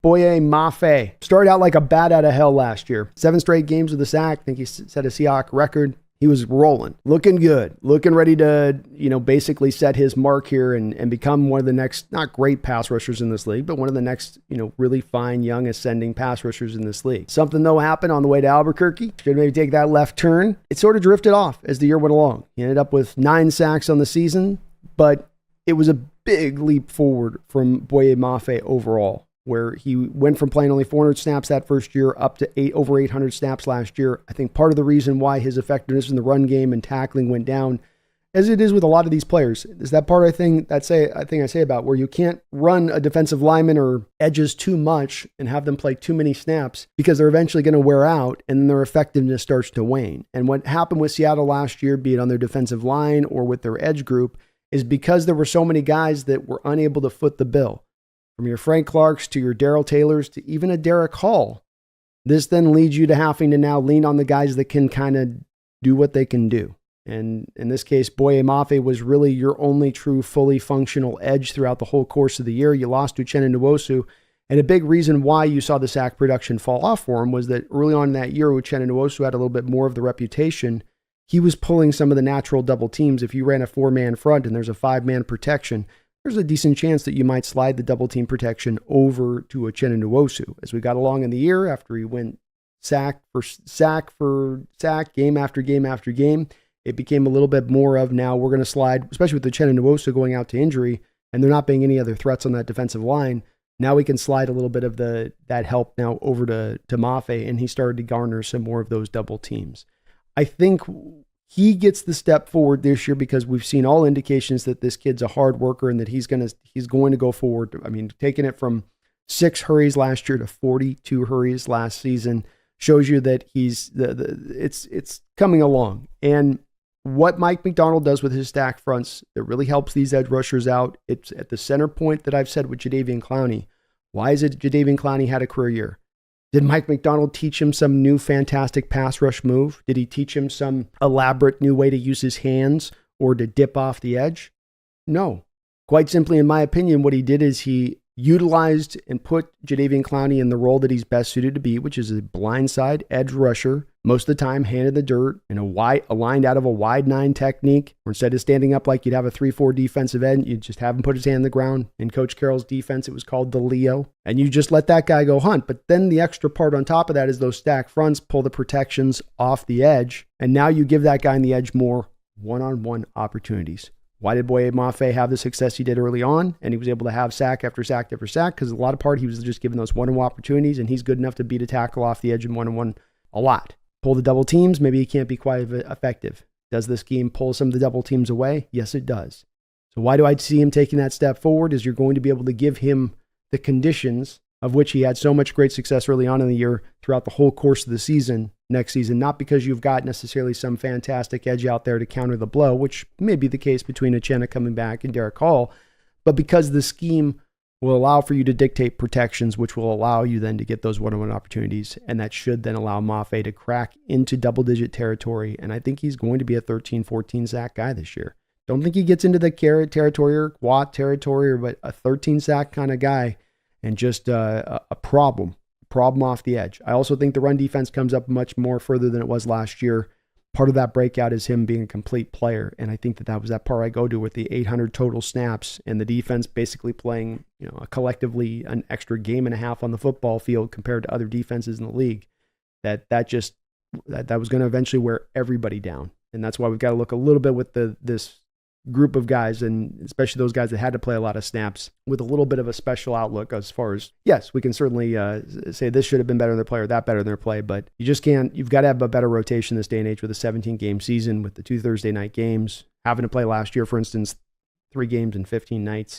Boye Mafe started out like a bat out of hell last year. 7 straight games with a sack. I think he set a Seahawks record. He was rolling, looking good, looking ready to, basically set his mark here and become one of the next, not great pass rushers in this league, but one of the next, really fine, young, ascending pass rushers in this league. Something, though, happened on the way to Albuquerque. Should maybe take that left turn. It sort of drifted off as the year went along. He ended up with 9 sacks on the season, but it was a big leap forward from Boye Mafe overall, where he went from playing only 400 snaps that first year up to over 800 snaps last year. I think part of the reason why his effectiveness in the run game and tackling went down, as it is with a lot of these players, is that part I think I say about where you can't run a defensive lineman or edges too much and have them play too many snaps because they're eventually going to wear out and then their effectiveness starts to wane. And what happened with Seattle last year, be it on their defensive line or with their edge group, is because there were so many guys that were unable to foot the bill. From your Frank Clarks to your Darrell Taylors to even a Derek Hall, this then leads you to having to now lean on the guys that can kind of do what they can do. And in this case, Boye Mafe was really your only true fully functional edge throughout the whole course of the year. You lost to Uchenna Nwosu, and a big reason why you saw the sack production fall off for him was that early on in that year, Uchenna Nwosu had a little bit more of the reputation. He was pulling some of the natural double teams. If you ran a 4-man front and there's a 5-man protection, there's a decent chance that you might slide the double team protection over to Uchenna Nwosu. As we got along in the year, after he went sack for sack, game after game after game, it became a little bit more of now we're going to slide, especially with Uchenna Nwosu going out to injury and there not being any other threats on that defensive line. Now we can slide a little bit of that help now over to Mafe, and he started to garner some more of those double teams. I think he gets the step forward this year because we've seen all indications that this kid's a hard worker and that he's going to go forward. I mean, taking it from 6 hurries last year to 42 hurries last season shows you that it's coming along. And what Mike Macdonald does with his stack fronts that really helps these edge rushers out, it's at the center point that I've said with Jadeveon Clowney. Why is it Jadeveon Clowney had a career year? Did Mike Macdonald teach him some new fantastic pass rush move? Did he teach him some elaborate new way to use his hands or to dip off the edge? No. Quite simply, in my opinion, what he did is he utilized and put Jadeveon Clowney in the role that he's best suited to be, which is a blindside edge rusher, most of the time hand in the dirt, in aligned out of a wide 9 technique, or instead of standing up like you'd have a 3-4 defensive end, you just have him put his hand in the ground. In Coach Carroll's defense, it was called the Leo, and you just let that guy go hunt. But then the extra part on top of that is those stack fronts pull the protections off the edge, and now you give that guy in the edge more one-on-one opportunities. Why did Boye Mafe have the success he did early on? And he was able to have sack after sack after sack because a lot of part he was just given those one-on-one opportunities, and he's good enough to beat a tackle off the edge in one-on-one a lot. Pull the double teams, maybe he can't be quite effective. Does the scheme pull some of the double teams away? Yes, it does. So why do I see him taking that step forward? Is you're going to be able to give him the conditions of which he had so much great success early on in the year throughout the whole course of the season next season, not because you've got necessarily some fantastic edge out there to counter the blow, which may be the case between Uchenna coming back and Derek Hall, but because the scheme will allow for you to dictate protections, which will allow you then to get those one-on-one opportunities, and that should then allow Mafe to crack into double-digit territory, and I think he's going to be a 13, 14 sack guy this year. Don't think he gets into the carrot territory or Watt territory, but a 13 sack kind of guy, and just a problem off the edge. I also think the run defense comes up much more further than it was last year. Part of that breakout is him being a complete player, and I think that was that part I go to with the 800 total snaps and the defense basically playing, collectively an extra game and a half on the football field compared to other defenses in the league. That was going to eventually wear everybody down, and that's why we've got to look a little bit with this group of guys, and especially those guys that had to play a lot of snaps, with a little bit of a special outlook as far as, yes, we can certainly say this should have been better than their play or that better than their play, but you just can't. You've got to have a better rotation this day and age with a 17-game season with the 2 Thursday night games. Having to play last year, for instance, 3 games in 15 nights.